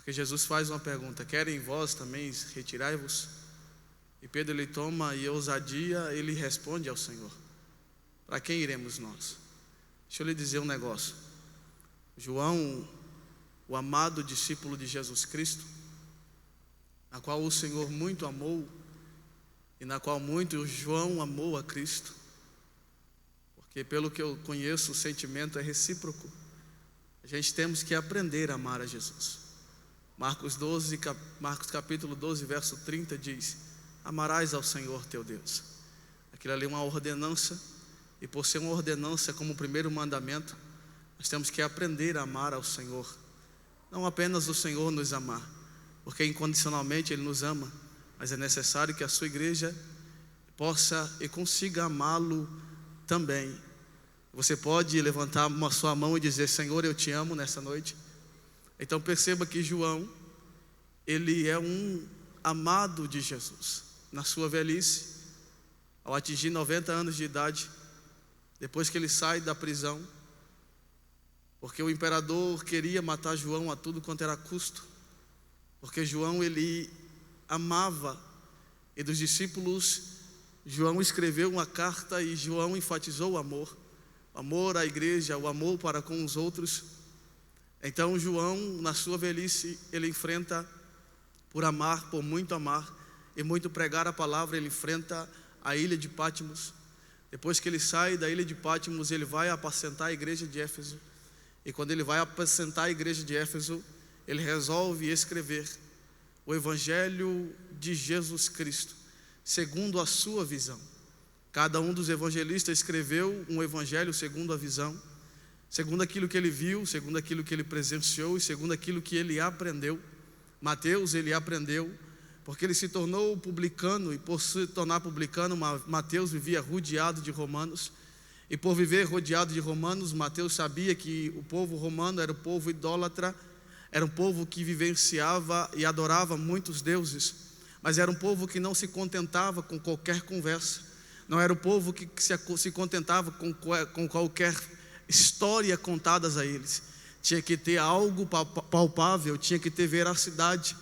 Porque Jesus faz uma pergunta: querem vós também retirai-vos? E Pedro ele toma e ousadia, ele responde ao Senhor: para quem iremos nós? Deixa eu lhe dizer um negócio. João, o amado discípulo de Jesus Cristo, na qual o Senhor muito amou, e na qual muito João amou a Cristo, porque pelo que eu conheço o sentimento é recíproco. A gente temos que aprender a amar a Jesus. Marcos capítulo 12, verso 30 diz: amarás ao Senhor teu Deus. Aquilo ali é uma ordenança, e por ser uma ordenança como o primeiro mandamento, nós temos que aprender a amar ao Senhor. Não apenas o Senhor nos amar, porque incondicionalmente Ele nos ama, mas é necessário que a sua igreja possa e consiga amá-lo também. Você pode levantar a sua mão e dizer: Senhor, eu te amo nessa noite. Então perceba que João, ele é um amado de Jesus. Na sua velhice, ao atingir 90 anos de idade, depois que ele sai da prisão, porque o imperador queria matar João a tudo quanto era custo, porque João ele amava, e dos discípulos João escreveu uma carta e João enfatizou o amor à igreja, o amor para com os outros. Então João, na sua velhice, ele enfrenta, por amar, por muito amar e muito pregar a palavra, ele enfrenta a ilha de Patmos. Depois que ele sai da ilha de Patmos, ele vai apacentar a igreja de Éfeso. E quando ele vai apacentar a igreja de Éfeso, ele resolve escrever o Evangelho de Jesus Cristo, segundo a sua visão. Cada um dos evangelistas escreveu um evangelho segundo a visão, segundo aquilo que ele viu, segundo aquilo que ele presenciou e segundo aquilo que ele aprendeu. Mateus, ele aprendeu, porque ele se tornou publicano, e por se tornar publicano, Mateus vivia rodeado de romanos. E por viver rodeado de romanos, Mateus sabia que o povo romano era o povo idólatra, era um povo que vivenciava e adorava muitos deuses, mas era um povo que não se contentava com qualquer conversa, não era o povo que se contentava com qualquer história contada a eles. Tinha que ter algo palpável, tinha que ter veracidade.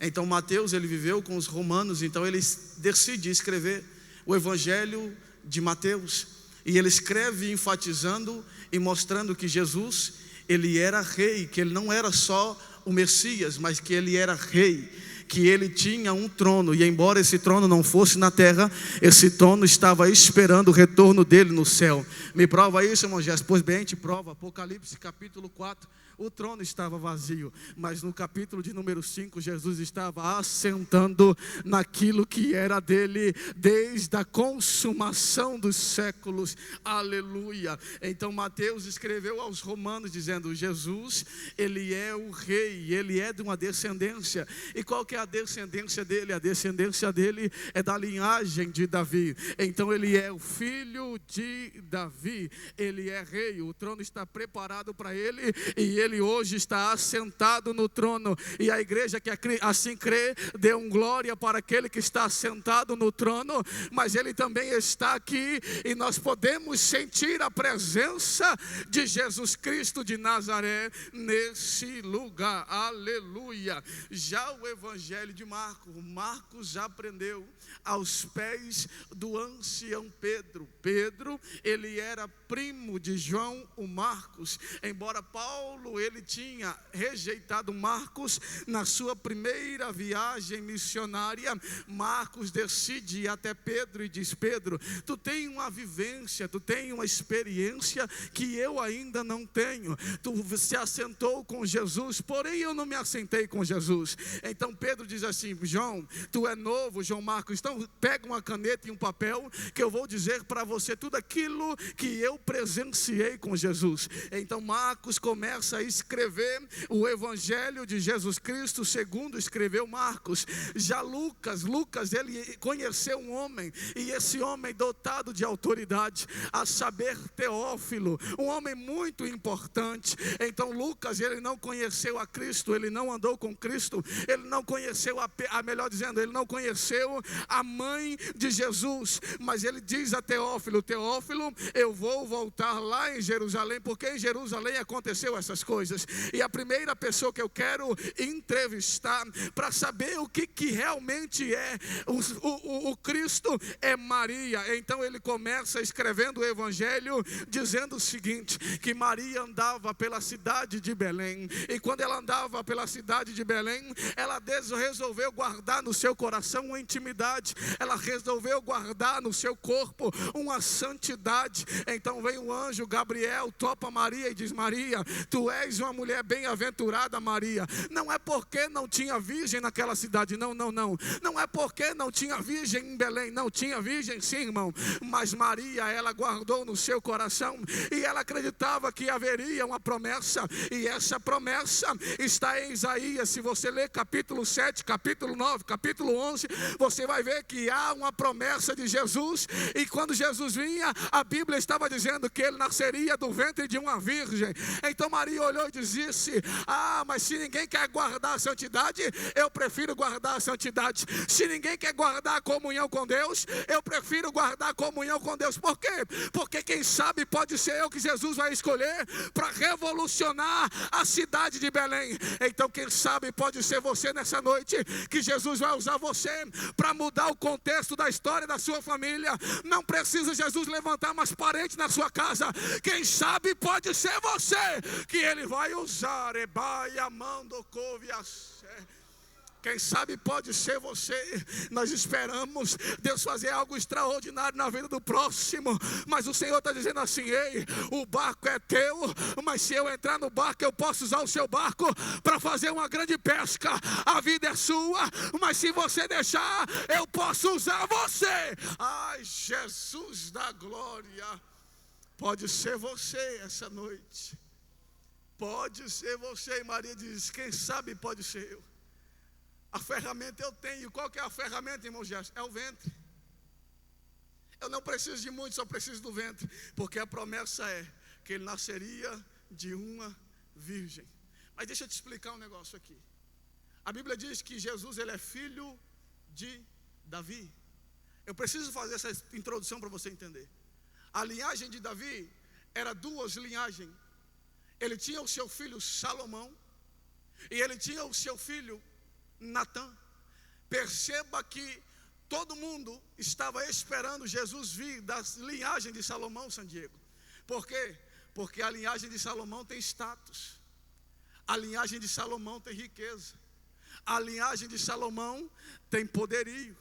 Então Mateus, ele viveu com os romanos, então ele decide escrever o Evangelho de Mateus. E ele escreve enfatizando e mostrando que Jesus, ele era rei, que ele não era só o Messias, mas que ele era rei, que ele tinha um trono, e embora esse trono não fosse na terra, esse trono estava esperando o retorno dele no céu. Me prova isso, irmão Jéssica? Pois bem, te prova. Apocalipse capítulo 4, o trono estava vazio, mas no capítulo de número 5, Jesus estava assentando naquilo que era dele desde a consumação dos séculos. Aleluia. Então Mateus escreveu aos romanos dizendo: Jesus, ele é o rei, ele é de uma descendência. E qual que é a descendência dele? A descendência dele é da linhagem de Davi. Então ele é o filho de Davi, ele é rei, o trono está preparado para ele, e ele hoje está assentado no trono. E a igreja que assim crê, dê um glória para aquele que está assentado no trono. Mas ele também está aqui, e nós podemos sentir a presença de Jesus Cristo de Nazaré nesse lugar. Aleluia. Já o Evangelho de Marcos já aprendeu aos pés do ancião Pedro. Pedro, ele era primo de João, o Marcos. Embora Paulo, ele tinha rejeitado Marcos na sua primeira viagem missionária, Marcos decide ir até Pedro e diz: Pedro, tu tem uma vivência, tu tem uma experiência que eu ainda não tenho. Tu se assentou com Jesus, porém eu não me assentei com Jesus. Então Pedro diz assim: João, tu é novo, João Marcos, então pega uma caneta e um papel, que eu vou dizer para você tudo aquilo que eu presenciei com Jesus. Então Marcos começa a escrever o Evangelho de Jesus Cristo segundo escreveu Marcos. Já Lucas, ele conheceu um homem, e esse homem dotado de autoridade, a saber Teófilo, um homem muito importante. Então Lucas, ele não conheceu a Cristo, ele não andou com Cristo, ele não conheceu melhor dizendo, ele não conheceu a mãe de Jesus, mas ele diz a Teófilo: Teófilo, eu vou voltar lá em Jerusalém, porque em Jerusalém aconteceu essas coisas. coisas. E a primeira pessoa que eu quero entrevistar para saber o que realmente é o Cristo é Maria. Então ele começa escrevendo o evangelho dizendo o seguinte, que Maria andava pela cidade de Belém, e quando ela andava pela cidade de Belém, ela resolveu guardar no seu coração uma intimidade, ela resolveu guardar no seu corpo uma santidade. Então vem o anjo Gabriel, topa Maria e diz: Maria, tu és uma mulher bem-aventurada, Maria. Não é porque não tinha virgem naquela cidade, não é porque não tinha virgem em Belém, não tinha virgem sim, irmão, mas Maria, ela guardou no seu coração, e ela acreditava que haveria uma promessa, e essa promessa está em Isaías. Se você ler capítulo 7, capítulo 9, capítulo 11, você vai ver que há uma promessa de Jesus, e quando Jesus vinha, a Bíblia estava dizendo que ele nasceria do ventre de uma virgem. Então Maria olhou e disse: mas se ninguém quer guardar a santidade, eu prefiro guardar a santidade. Se ninguém quer guardar a comunhão com Deus, eu prefiro guardar a comunhão com Deus. Por quê? Porque quem sabe pode ser eu que Jesus vai escolher para revolucionar a cidade de Belém. Então quem sabe pode ser você nessa noite, que Jesus vai usar você para mudar o contexto da história da sua família. Não precisa Jesus levantar mais parentes na sua casa. Quem sabe pode ser você que ele vai usar. Quem sabe pode ser você. Nós esperamos Deus fazer algo extraordinário na vida do próximo, mas o Senhor está dizendo assim: ei, o barco é teu, mas se eu entrar no barco, eu posso usar o seu barco para fazer uma grande pesca. A vida é sua, mas se você deixar, eu posso usar você. Ai, Jesus da glória, pode ser você essa noite, pode ser você. E Maria diz: quem sabe pode ser eu. A ferramenta eu tenho. Qual que é a ferramenta, irmão Gerson? É o ventre. Eu não preciso de muito, só preciso do ventre, porque a promessa é que ele nasceria de uma virgem. Mas deixa eu te explicar um negócio aqui. A Bíblia diz que Jesus, ele é filho de Davi. Eu preciso fazer essa introdução para você entender. A linhagem de Davi era duas linhagens. Ele tinha o seu filho Salomão e ele tinha o seu filho Natã. Perceba que todo mundo estava esperando Jesus vir da linhagem de Salomão, San Diego. Por quê? Porque a linhagem de Salomão tem status, a linhagem de Salomão tem riqueza, a linhagem de Salomão tem poderio,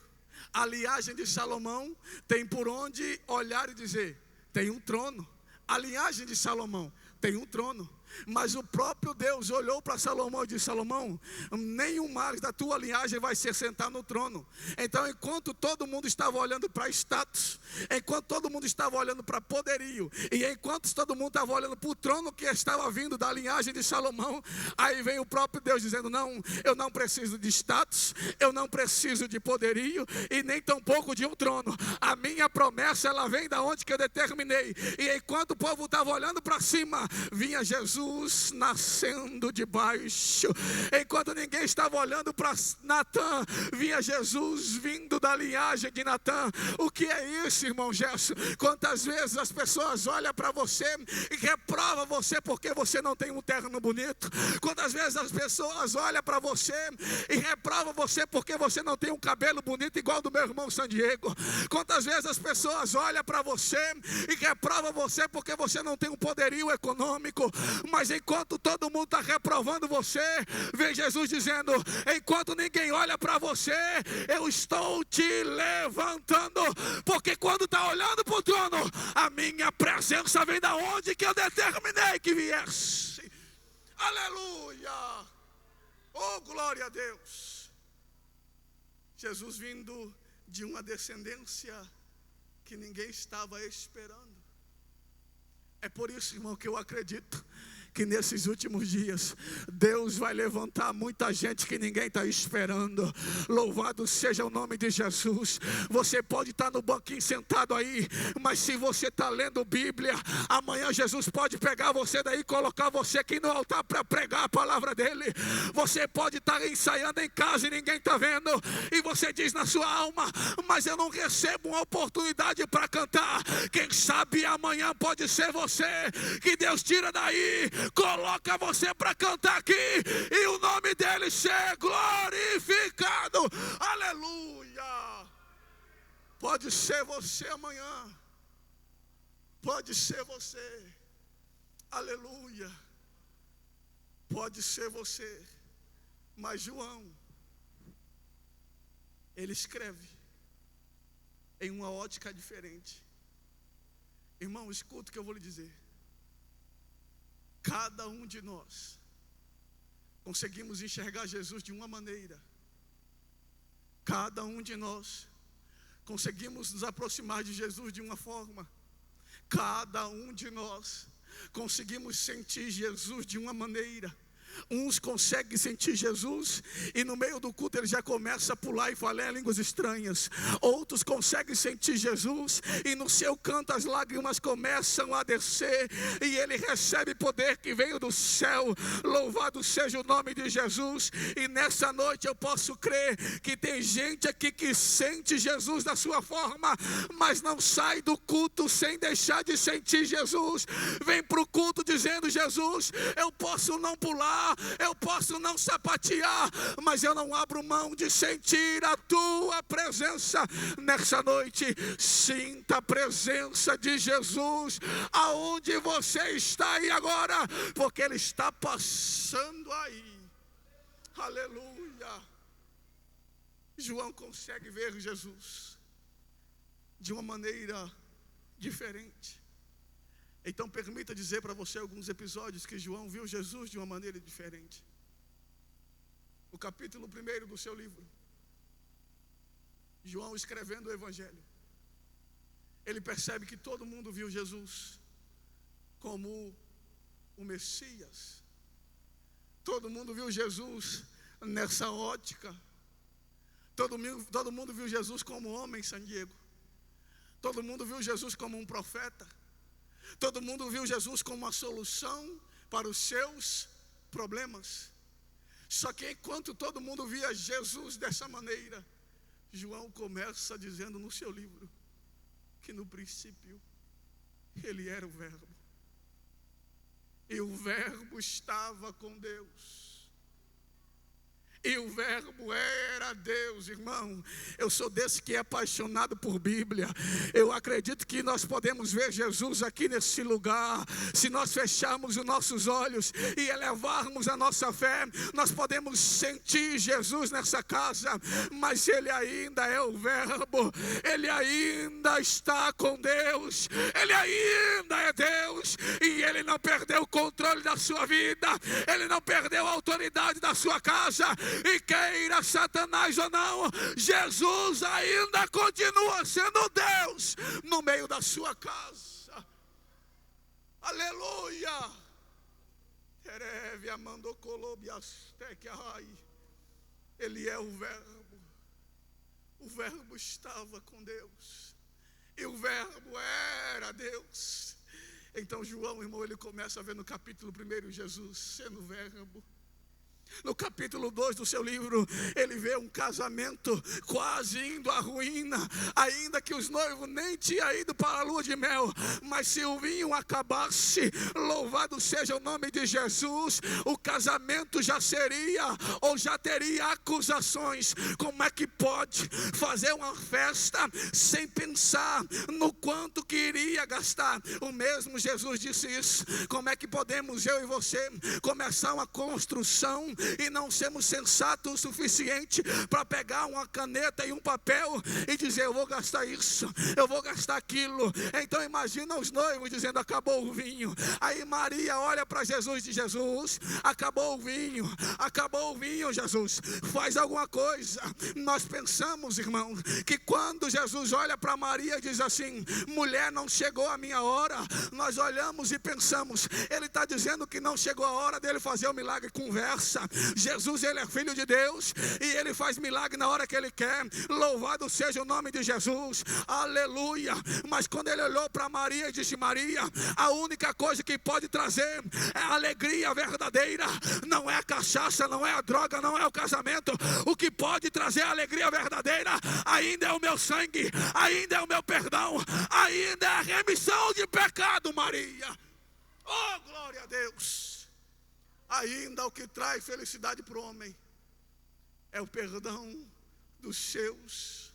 a linhagem de Salomão tem por onde olhar e dizer: tem um trono. A linhagem de Salomão tem um trono. Mas o próprio Deus olhou para Salomão e disse: Salomão, nenhum mais da tua linhagem vai se sentar no trono. Então, enquanto todo mundo estava olhando para status, enquanto todo mundo estava olhando para poderio, e enquanto todo mundo estava olhando para o trono que estava vindo da linhagem de Salomão, aí vem o próprio Deus dizendo: não, eu não preciso de status, eu não preciso de poderio, e nem tampouco de um trono. A minha promessa, ela vem da onde que eu determinei. E enquanto o povo estava olhando para cima, vinha Jesus nascendo de baixo. Enquanto ninguém estava olhando para Natã, vinha Jesus vindo da linhagem de Natã. O que é isso, irmão Gerson? Quantas vezes as pessoas olham para você e reprovam você porque você não tem um terno bonito? Quantas vezes as pessoas olham para você e reprovam você porque você não tem um cabelo bonito igual do meu irmão San Diego? Quantas vezes as pessoas olham para você e reprovam você porque você não tem um poderio econômico? Mas enquanto todo mundo está reprovando você, vem Jesus dizendo: enquanto ninguém olha para você, eu estou te levantando. Porque quando está olhando para o trono, a minha presença vem da onde que eu determinei que viesse. Aleluia! Oh, glória a Deus! Jesus vindo de uma descendência que ninguém estava esperando. É por isso, irmão, que eu acredito que nesses últimos dias Deus vai levantar muita gente que ninguém está esperando. Louvado seja o nome de Jesus. Você pode estar no banquinho sentado aí, mas se você está lendo Bíblia, amanhã Jesus pode pegar você daí e colocar você aqui no altar para pregar a palavra dele. Você pode estar ensaiando em casa e ninguém está vendo, e você diz na sua alma: mas eu não recebo uma oportunidade para cantar. Quem sabe amanhã pode ser você que Deus tira daí coloca você para cantar aqui e o nome dele ser glorificado. Aleluia. Pode ser você amanhã. Pode ser você. Aleluia. Pode ser você. Mas João, ele escreve em uma ótica diferente. Irmão, escuta o que eu vou lhe dizer. Cada um de nós conseguimos enxergar Jesus de uma maneira. Cada um de nós conseguimos nos aproximar de Jesus de uma forma. Cada um de nós conseguimos sentir Jesus de uma maneira. Uns conseguem sentir Jesus e no meio do culto ele já começa a pular e falar em línguas estranhas. Outros conseguem sentir Jesus e no seu canto as lágrimas começam a descer e ele recebe poder que veio do céu. Louvado seja o nome de Jesus. E nessa noite eu posso crer que tem gente aqui que sente Jesus da sua forma, mas não sai do culto sem deixar de sentir Jesus. Vem para o culto dizendo: Jesus, eu posso não pular, eu posso não sapatear, mas eu não abro mão de sentir a tua presença. Nessa noite, sinta a presença de Jesus aonde você está aí agora, porque ele está passando aí. Aleluia. João consegue ver Jesus de uma maneira diferente. Então permita dizer para você alguns episódios que João viu Jesus de uma maneira diferente. O capítulo 1 do seu livro, João escrevendo o Evangelho, ele percebe que todo mundo viu Jesus como o Messias. Todo mundo viu Jesus nessa ótica. Todo mundo viu Jesus como homem, San Diego. Todo mundo viu Jesus como um profeta. Todo mundo viu Jesus como uma solução para os seus problemas. Só que enquanto todo mundo via Jesus dessa maneira, João começa dizendo no seu livro que no princípio ele era o Verbo. E o Verbo estava com Deus. E o Verbo era Deus, irmão. Eu sou desse que é apaixonado por Bíblia. Eu acredito que nós podemos ver Jesus aqui nesse lugar. Se nós fecharmos os nossos olhos e elevarmos a nossa fé, nós podemos sentir Jesus nessa casa. Mas Ele ainda é o Verbo. Ele ainda está com Deus. Ele ainda é Deus. E Ele não perdeu o controle da sua vida. Ele não perdeu a autoridade da sua casa. E queira Satanás ou não, Jesus ainda continua sendo Deus no meio da sua casa. Aleluia. Ele é o Verbo. O Verbo estava com Deus. E o Verbo era Deus. Então João, irmão, ele começa a ver no capítulo 1 Jesus sendo Verbo. No capítulo 2 do seu livro, ele vê um casamento quase indo à ruína, ainda que os noivos nem tinham ido para a lua de mel. Mas se o vinho acabasse, louvado seja o nome de Jesus, o casamento já seria, ou já teria acusações. Como é que pode fazer uma festa sem pensar no quanto que iria gastar? O mesmo Jesus disse isso. Como é que podemos, eu e você, começar uma construção e não sermos sensatos o suficiente para pegar uma caneta e um papel e dizer: eu vou gastar isso, eu vou gastar aquilo? Então imagina os noivos dizendo: acabou o vinho. Aí Maria olha para Jesus e diz: Jesus, acabou o vinho, Jesus, faz alguma coisa. Nós pensamos, irmão, que quando Jesus olha para Maria e diz assim: mulher, não chegou a minha hora, nós olhamos e pensamos: ele está dizendo que não chegou a hora dele fazer o milagre. Conversa. Jesus, ele é filho de Deus e ele faz milagre na hora que ele quer. Louvado seja o nome de Jesus. Aleluia. Mas quando ele olhou para Maria e disse: Maria, a única coisa que pode trazer é a alegria verdadeira. Não é a cachaça, não é a droga, não é o casamento. O que pode trazer a alegria verdadeira ainda é o meu sangue, ainda é o meu perdão, ainda é a remissão de pecado, Maria. Oh, glória a Deus. ainda o que traz felicidade para o homem é o perdão dos seus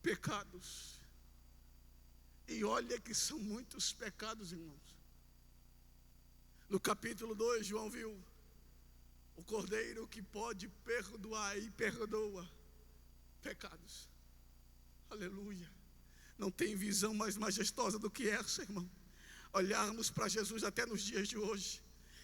pecados. E olha que são muitos pecados, irmãos. No capítulo 2, João viu o Cordeiro que pode perdoar e perdoa pecados. Aleluia. Não tem visão mais majestosa do que essa, irmão. Olharmos para Jesus até nos dias de hoje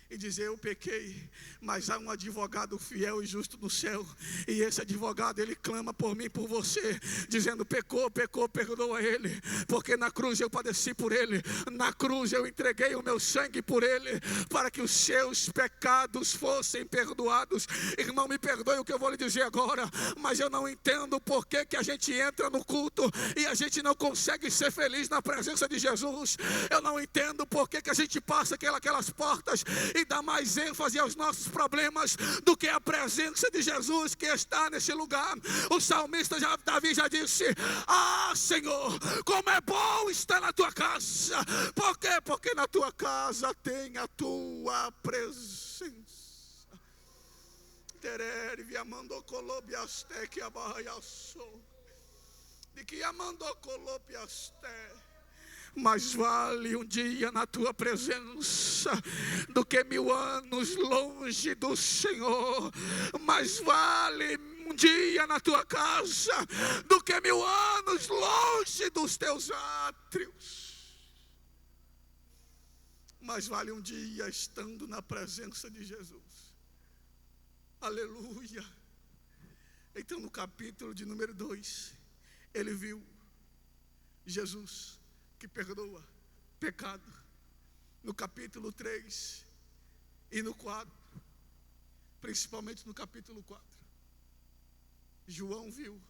e dizer: eu pequei, mas há um advogado fiel e justo no céu, e esse advogado, ele clama por mim, por você, dizendo: pecou, perdoa ele, porque na cruz eu padeci por ele, na cruz eu entreguei o meu sangue por ele, para que os seus pecados fossem perdoados. Irmão, me perdoe o que eu vou lhe dizer agora, mas eu não entendo por que a gente entra no culto e a gente não consegue ser feliz na presença de Jesus. Eu não entendo por que a gente passa aquelas portas e dá mais ênfase aos nossos problemas do que a presença de Jesus que está nesse lugar. O salmista Davi já disse: ah, Senhor, como é bom estar na tua casa. Por quê? Porque na tua casa tem a tua presença. Terere viamando colobiaste que abarraiaçou. De que amando colobiaste. Mais vale um dia na tua presença do que 1000 anos longe do Senhor. Mais vale um dia na tua casa do que 1000 anos longe dos teus átrios. Mais vale um dia estando na presença de Jesus. Aleluia. Então, no capítulo de número 2, ele viu Jesus que perdoa pecado. No capítulo 3 e no 4, principalmente no capítulo 4, João viu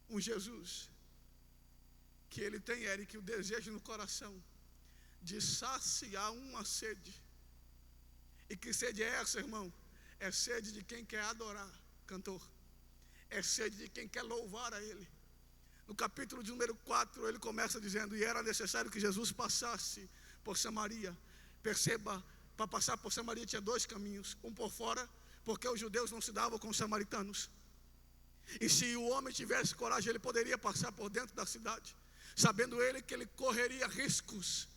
um Jesus que ele tem, Eric, o desejo no coração de saciar uma sede. E que sede é essa, irmão? É sede de quem quer adorar, cantor. É sede de quem quer louvar a ele. No capítulo de número 4, ele começa dizendo: e era necessário que Jesus passasse por Samaria. Perceba, para passar por Samaria tinha 2 caminhos. Um por fora, porque os judeus não se davam com os samaritanos. E se o homem tivesse coragem, ele poderia passar por dentro da cidade, sabendo ele que ele correria riscos.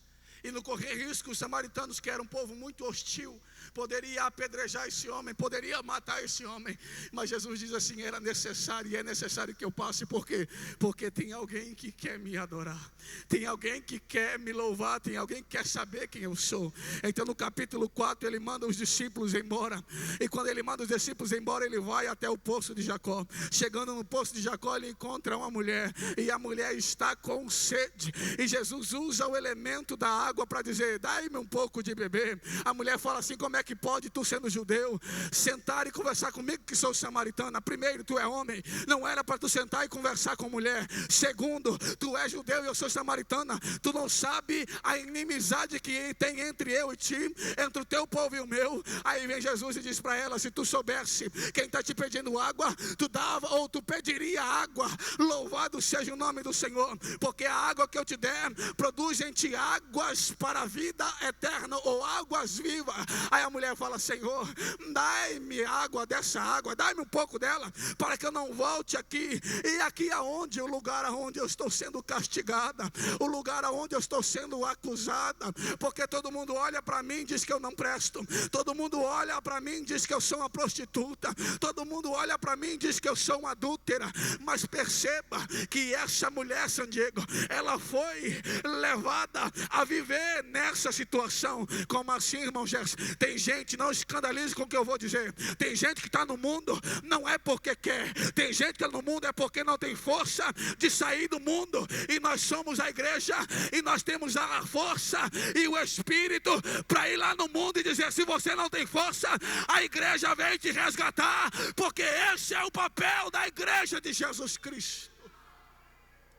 E no correr risco, os samaritanos, que eram um povo muito hostil, poderia apedrejar esse homem, poderia matar esse homem. Mas Jesus diz assim: era necessário, e é necessário que eu passe. Por quê? Porque tem alguém que quer me adorar, tem alguém que quer me louvar, tem alguém que quer saber quem eu sou. Então no capítulo 4 ele manda os discípulos embora. E quando ele manda os discípulos embora, ele vai até o poço de Jacó. Chegando no poço de Jacó, ele encontra uma mulher, e a mulher está com sede. E Jesus usa o elemento da água para dizer: dai-me um pouco de beber. A mulher fala assim: como é que pode, tu sendo judeu, sentar e conversar comigo que sou samaritana? Primeiro, tu é homem, não era para tu sentar e conversar com mulher. Segundo, tu és judeu e eu sou samaritana. Tu não sabe a inimizade que tem entre eu e ti, entre o teu povo e o meu. Aí vem Jesus e diz para ela: se tu soubesse quem está te pedindo água, tu dava, ou tu pediria água. Louvado seja o nome do Senhor, porque a água que eu te der produz em ti águas para a vida eterna, ou águas vivas. Aí a mulher fala: Senhor, dai-me água dessa água, dai-me um pouco dela, para que eu não volte aqui. E aqui aonde? O lugar aonde eu estou sendo castigada, o lugar aonde eu estou sendo acusada, porque todo mundo olha para mim e diz que eu não presto, todo mundo olha para mim e diz que eu sou uma prostituta, todo mundo olha para mim e diz que eu sou uma adúltera. Mas perceba que essa mulher, San Diego, ela foi levada a viver nessa situação. Como assim, irmão Gerson? Tem gente, não escandalize com o que eu vou dizer, tem gente que está no mundo não é porque quer, tem gente que está no mundo é porque não tem força de sair do mundo. E nós somos a igreja, e nós temos a força e o Espírito para ir lá no mundo e dizer: se você não tem força, a igreja vem te resgatar, porque esse é o papel da igreja de Jesus Cristo.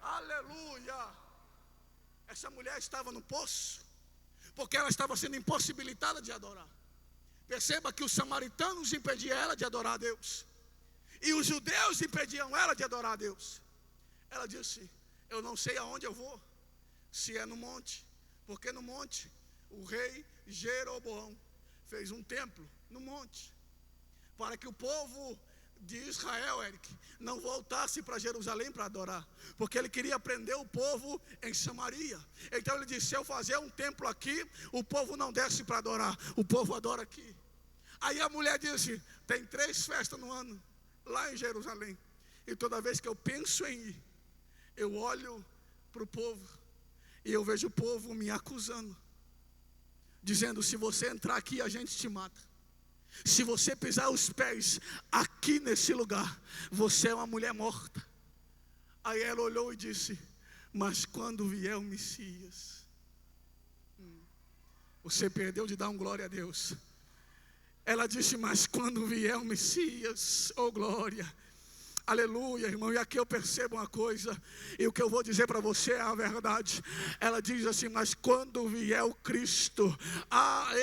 Aleluia. Essa mulher estava no poço porque ela estava sendo impossibilitada de adorar. Perceba que os samaritanos impediam ela de adorar a Deus, e os judeus impediam ela de adorar a Deus. Ela disse: eu não sei aonde eu vou, se é no monte, porque no monte o rei Jeroboão fez um templo no monte, para que o povo de Israel, Eric, não voltasse para Jerusalém para adorar, porque ele queria prender o povo em Samaria. Então ele disse: se eu fazer um templo aqui, o povo não desce para adorar, o povo adora aqui. Aí a mulher disse: tem 3 festas no ano lá em Jerusalém, e toda vez que eu penso em ir, eu olho para o povo e eu vejo o povo me acusando, dizendo: se você entrar aqui, a gente te mata. Se você pisar os pés aqui nesse lugar, você é uma mulher morta. Aí ela olhou e disse: mas quando vier o Messias, você perdeu de dar um glória a Deus. Ela disse: mas quando vier o Messias, oh glória, aleluia, irmão. E aqui eu percebo uma coisa, e o que eu vou dizer para você é a verdade. Ela diz assim: mas quando vier o Cristo,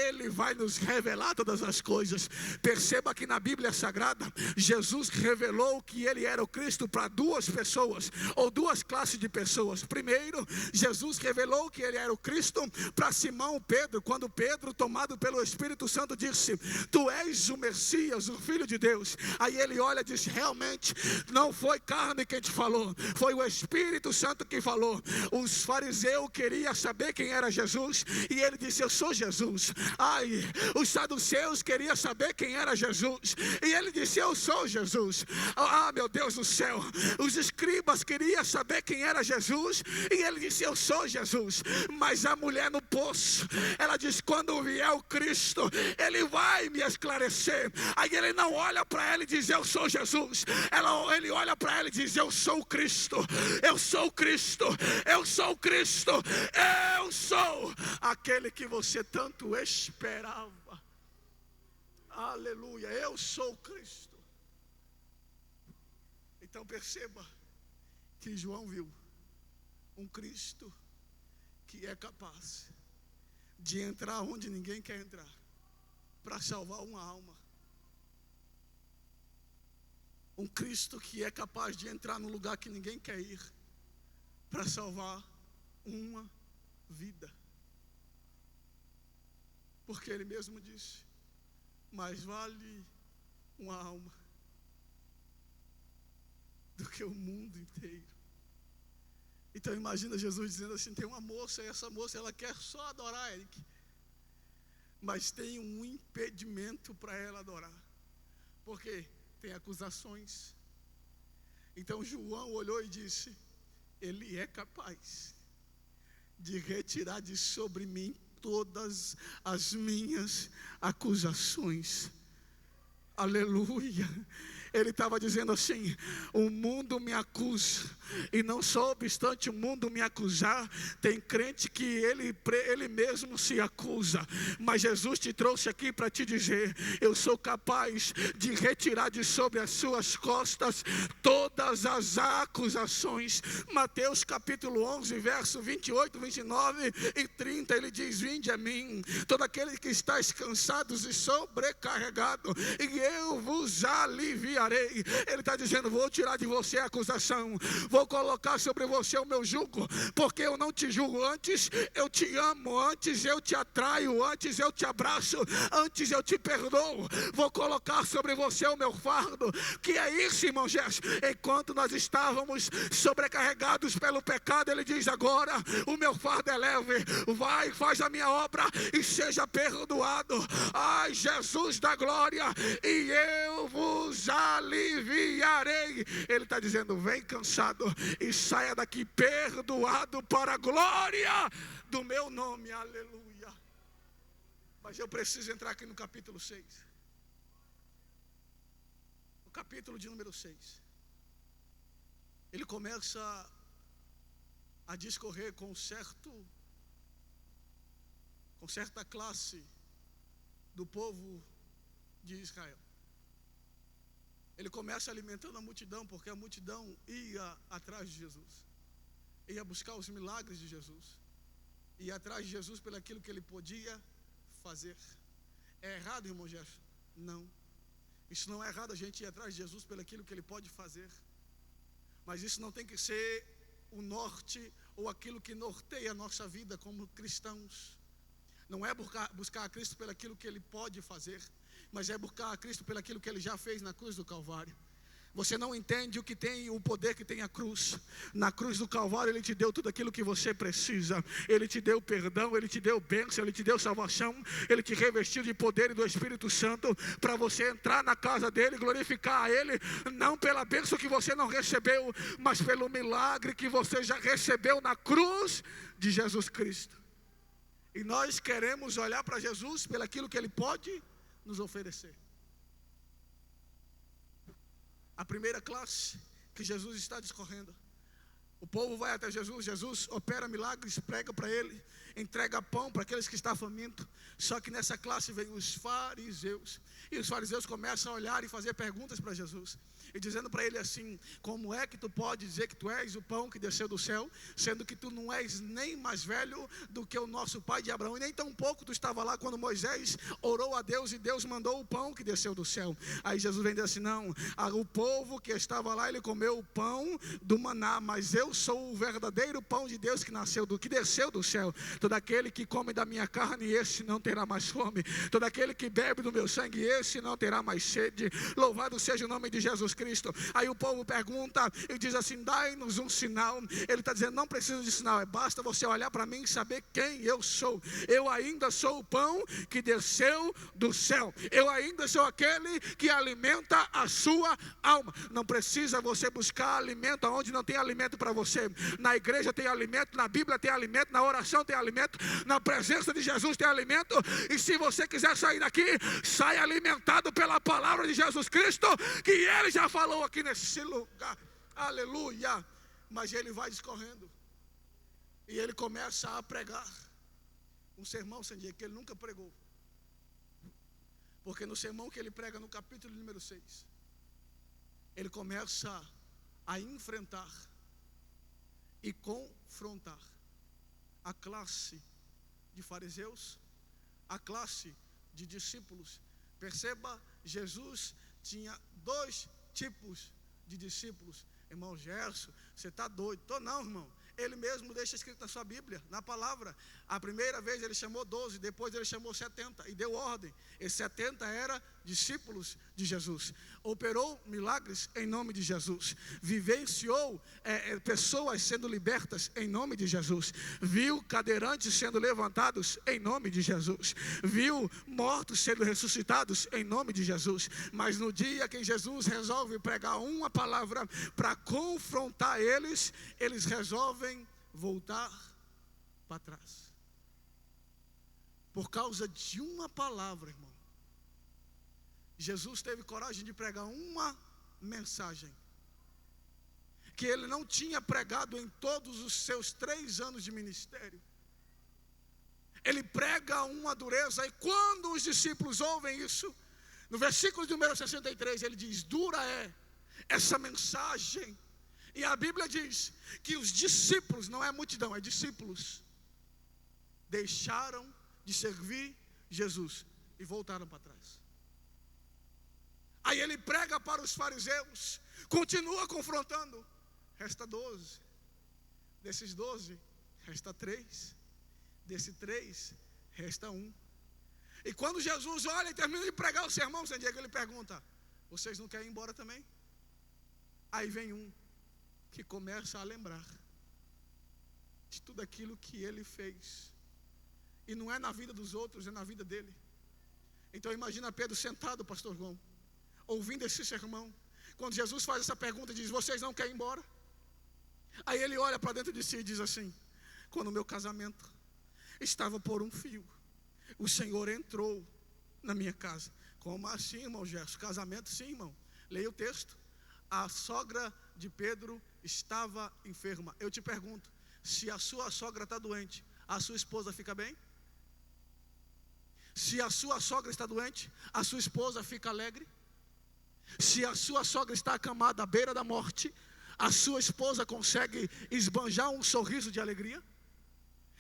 Ele vai nos revelar todas as coisas. Perceba que na Bíblia Sagrada, Jesus revelou que Ele era o Cristo para 2 pessoas, ou 2 classes de pessoas. Primeiro, Jesus revelou que Ele era o Cristo para Simão Pedro, quando Pedro, tomado pelo Espírito Santo, disse: tu és o Messias, o Filho de Deus. Aí ele olha e diz: realmente, não foi carne quem te falou, foi o Espírito Santo que falou. Os fariseus queriam saber quem era Jesus, e ele disse: eu sou Jesus. Os saduceus queriam saber quem era Jesus, e ele disse: eu sou Jesus. Meu Deus do céu. Os escribas queriam saber quem era Jesus, e ele disse: eu sou Jesus. Mas a mulher no poço, ela diz: quando vier o Cristo, Ele vai me esclarecer. Aí ele não olha para ela e diz: eu sou Jesus. Ele olha para ela e diz: eu sou o Cristo, eu sou o Cristo, eu sou o Cristo, eu sou aquele que você tanto esperava. Aleluia, eu sou o Cristo. Então perceba que João viu um Cristo que é capaz de entrar onde ninguém quer entrar, para salvar uma alma. Um Cristo que é capaz de entrar num lugar que ninguém quer ir, para salvar uma vida. Porque Ele mesmo disse: mais vale uma alma do que o mundo inteiro. Então imagina Jesus dizendo assim: tem uma moça, e essa moça ela quer só adorar Eric, mas tem um impedimento para ela adorar. Por quê? Tem acusações. Então João olhou e disse: Ele é capaz de retirar de sobre mim todas as minhas acusações. Aleluia. Ele estava dizendo assim: o mundo me acusa, e não só obstante o mundo me acusar, tem crente que ele mesmo se acusa. Mas Jesus te trouxe aqui para te dizer: eu sou capaz de retirar de sobre as suas costas todas as acusações. Mateus capítulo 11, verso 28, 29 e 30, ele diz: vinde a mim, todo aquele que está cansado e sobrecarregado, e eu vos aliviarei. Ele está dizendo: vou tirar de você a acusação, vou colocar sobre você o meu jugo, porque eu não te julgo. Antes eu te amo, antes eu te atraio, antes eu te abraço, antes eu te perdoo. Vou colocar sobre você o meu fardo. Que é isso, irmão Gerson? Enquanto nós estávamos sobrecarregados pelo pecado, Ele diz: agora o meu fardo é leve, vai, faz a minha obra e seja perdoado. Ai, Jesus da glória, e eu vos aliviarei. Ele está dizendo: vem cansado e saia daqui perdoado para a glória do meu nome. Aleluia. Mas eu preciso entrar aqui no capítulo 6. O capítulo de número 6. Ele começa a discorrer com certa classe do povo de Israel. Ele começa alimentando a multidão, porque a multidão ia atrás de Jesus, ia buscar os milagres de Jesus, ia atrás de Jesus pelo aquilo que Ele podia fazer. É errado, irmão Jefferson? Não. Isso não é errado, a gente ir atrás de Jesus pelo aquilo que Ele pode fazer. Mas isso não tem que ser o norte ou aquilo que norteia a nossa vida como cristãos. Não é buscar a Cristo pelo aquilo que Ele pode fazer, mas é buscar a Cristo pelo aquilo que Ele já fez na cruz do Calvário. Você não entende o poder que tem a cruz. Na cruz do Calvário Ele te deu tudo aquilo que você precisa. Ele te deu perdão, Ele te deu bênção, Ele te deu salvação, Ele te revestiu de poder e do Espírito Santo, para você entrar na casa dEle, glorificar a Ele, não pela bênção que você não recebeu, mas pelo milagre que você já recebeu na cruz de Jesus Cristo. E nós queremos olhar para Jesus pelo aquilo que Ele pode nos oferecer. A primeira classe que Jesus está discorrendo. O povo vai até Jesus, Jesus opera milagres, prega para ele, entrega pão para aqueles que estão famintos. Só que nessa classe vem os fariseus. E os fariseus começam a olhar e fazer perguntas para Jesus. E dizendo para ele assim: como é que tu pode dizer que tu és o pão que desceu do céu, sendo que tu não és nem mais velho do que o nosso pai de Abraão, e nem tão pouco tu estava lá quando Moisés orou a Deus e Deus mandou o pão que desceu do céu. Aí Jesus vem dizer assim: não, o povo que estava lá, ele comeu o pão do maná, mas eu sou o verdadeiro pão de Deus que desceu do céu. Todo aquele que come da minha carne, esse não terá mais fome. Todo aquele que bebe do meu sangue, esse não terá mais sede. Louvado seja o nome de Jesus Cristo. Aí o povo pergunta e diz assim: dai-nos um sinal. Ele está dizendo: não precisa de sinal, basta você olhar para mim e saber quem eu sou. Eu ainda sou o pão que desceu do céu. Eu ainda sou aquele que alimenta a sua alma. Não precisa você buscar alimento onde não tem alimento para você. Na igreja tem alimento, na Bíblia tem alimento, na oração tem alimento, na presença de Jesus tem alimento. E se você quiser sair daqui, sai alimentado pela palavra de Jesus Cristo, que Ele já falou aqui nesse lugar. Aleluia. Mas ele vai discorrendo e ele começa a pregar um sermão, Sandy, que ele nunca pregou. Porque no sermão que ele prega no capítulo número 6, ele começa a enfrentar e confrontar a classe de fariseus, a classe de discípulos. Perceba, Jesus tinha 2 tipos de discípulos. Irmão Gerson, você está doido? Tô não, irmão. Ele mesmo deixa escrito na sua Bíblia, na palavra. A primeira vez ele chamou 12, depois ele chamou 70 e deu ordem. Esses 70 eram discípulos de Jesus. Operou milagres em nome de Jesus. Vivenciou pessoas sendo libertas em nome de Jesus. Viu cadeirantes sendo levantados em nome de Jesus. Viu mortos sendo ressuscitados em nome de Jesus. Mas no dia que Jesus resolve pregar uma palavra para confrontar eles, eles resolvem voltar para trás. Por causa de uma palavra, irmão. Jesus teve coragem de pregar uma mensagem que ele não tinha pregado em todos os seus 3 anos de ministério. Ele prega uma dureza, e quando os discípulos ouvem isso, no versículo número 63, ele diz: dura é essa mensagem. E a Bíblia diz que os discípulos, não é multidão, é discípulos, deixaram de servir Jesus e voltaram para trás. Aí ele prega para os fariseus, continua confrontando. Resta 12. Desses 12, resta 3. Desse 3, resta 1. E quando Jesus olha e termina de pregar o sermão, San Diego, ele pergunta: vocês não querem ir embora também? Aí vem um que começa a lembrar de tudo aquilo que ele fez. E não é na vida dos outros, é na vida dele. Então imagina Pedro sentado, pastor João, ouvindo esse sermão. Quando Jesus faz essa pergunta, diz: vocês não querem ir embora? Aí ele olha para dentro de si e diz assim: quando o meu casamento estava por um fio, o Senhor entrou na minha casa. Como assim, irmão Gerson? Casamento, sim, irmão. Leia o texto. A sogra de Pedro estava enferma. Eu te pergunto, se a sua sogra está doente, a sua esposa fica bem? Se a sua sogra está doente, a sua esposa fica alegre? Se a sua sogra está acamada à beira da morte, a sua esposa consegue esbanjar um sorriso de alegria?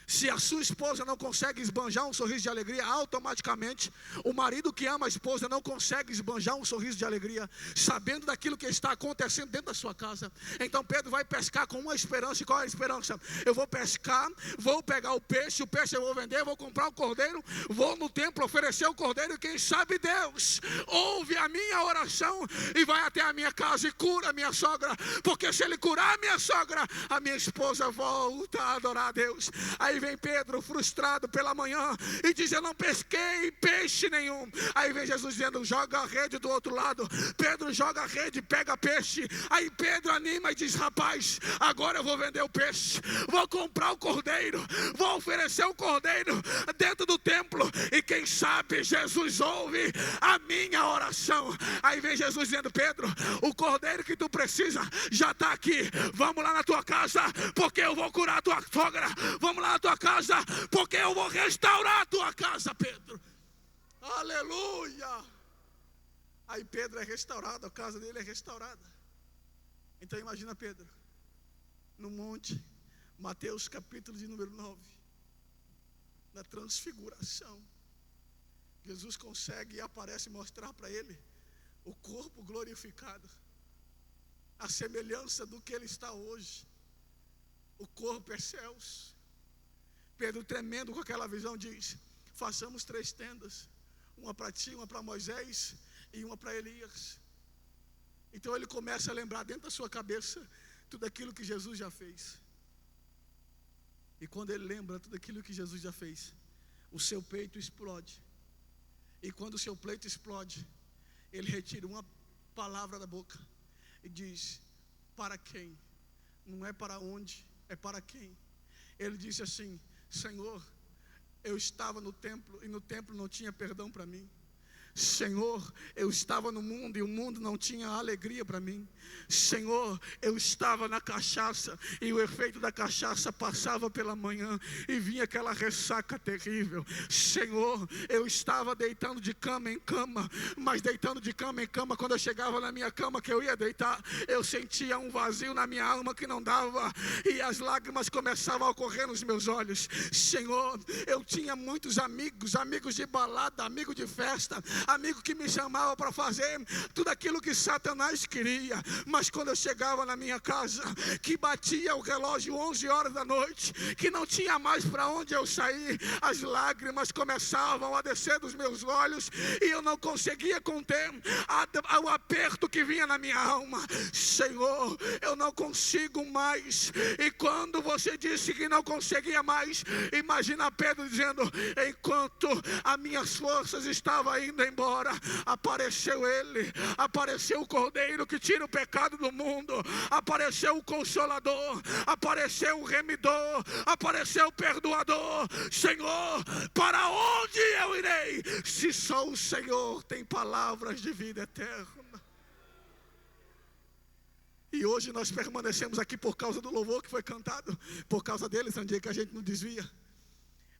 Se a sua esposa não consegue esbanjar um sorriso de alegria, automaticamente o marido que ama a esposa não consegue esbanjar um sorriso de alegria, sabendo daquilo que está acontecendo dentro da sua casa. Então Pedro vai pescar com uma esperança. E qual é a esperança? Eu vou pescar, vou pegar o peixe eu vou vender, vou comprar o cordeiro, vou no templo oferecer o cordeiro, e quem sabe Deus ouve a minha oração e vai até a minha casa e cura a minha sogra, porque se Ele curar a minha sogra, a minha esposa volta a adorar a Deus. Aí vem Pedro frustrado pela manhã e diz: eu não pesquei peixe nenhum. Aí vem Jesus dizendo: joga a rede do outro lado. Pedro joga a rede, pega peixe. Aí Pedro anima e diz: rapaz, agora eu vou vender o peixe, vou comprar o cordeiro, vou oferecer o cordeiro dentro do templo, e quem sabe Jesus ouve a minha oração. Aí vem Jesus dizendo: Pedro, o cordeiro que tu precisa já está aqui. Vamos lá na tua casa, porque eu vou curar a tua sogra. Vamos lá na tua casa, porque eu vou restaurar a tua casa, Pedro. Aleluia. Aí Pedro é restaurado, a casa dele é restaurada. Então imagina Pedro no monte, Mateus capítulo de número 9, na transfiguração. Jesus consegue e aparece mostrar para ele o corpo glorificado, a semelhança do que ele está hoje. O corpo é céus. Pedro, tremendo com aquela visão, diz: façamos 3 tendas, uma para ti, uma para Moisés e uma para Elias. Então ele começa a lembrar dentro da sua cabeça tudo aquilo que Jesus já fez. E quando ele lembra tudo aquilo que Jesus já fez, o seu peito explode. E quando o seu peito explode, ele retira uma palavra da boca e diz: para quem? Não é para onde, é para quem. Ele disse assim: Senhor, eu estava no templo e no templo não tinha perdão para mim. Senhor, eu estava no mundo e o mundo não tinha alegria para mim. Senhor, eu estava na cachaça e o efeito da cachaça passava pela manhã e vinha aquela ressaca terrível. Senhor, eu estava deitando de cama em cama, mas deitando de cama em cama, quando eu chegava na minha cama que eu ia deitar, eu sentia um vazio na minha alma que não dava, e as lágrimas começavam a correr nos meus olhos. Senhor, eu tinha muitos amigos, amigos de balada, amigos de festa, amigo que me chamava para fazer tudo aquilo que Satanás queria. Mas quando eu chegava na minha casa, que batia o relógio 11 horas da noite, que não tinha mais para onde eu sair, as lágrimas começavam a descer dos meus olhos e eu não conseguia conter o aperto que vinha na minha alma. Senhor, eu não consigo mais. E quando você disse que não conseguia mais, imagina Pedro dizendo: enquanto as minhas forças estavam indo embora, apareceu ele, apareceu o Cordeiro que tira o pecado do mundo, apareceu o Consolador, apareceu o Remidor, apareceu o Perdoador. Senhor, para onde eu irei, se só o Senhor tem palavras de vida eterna? E hoje nós permanecemos aqui por causa do louvor que foi cantado, por causa dele, Sandy, que a gente não desvia.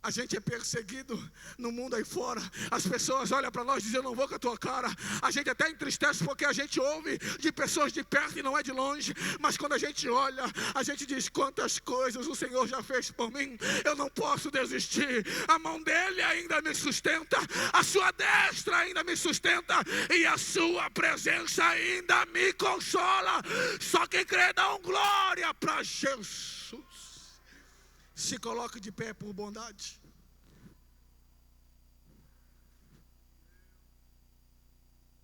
A gente é perseguido no mundo aí fora. As pessoas olham para nós e dizem: eu não vou com a tua cara. A gente até entristece porque a gente ouve de pessoas de perto e não é de longe. Mas quando a gente olha, a gente diz: quantas coisas o Senhor já fez por mim. Eu não posso desistir. A mão dele ainda me sustenta, a sua destra ainda me sustenta, e a sua presença ainda me consola. Só quem crê dá um glória para Jesus. Se coloque de pé por bondade.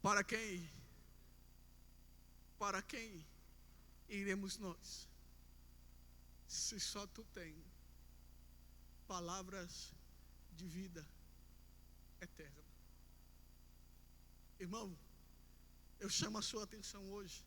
Para quem iremos nós, se só tu tem palavras de vida eterna? Irmão, eu chamo a sua atenção hoje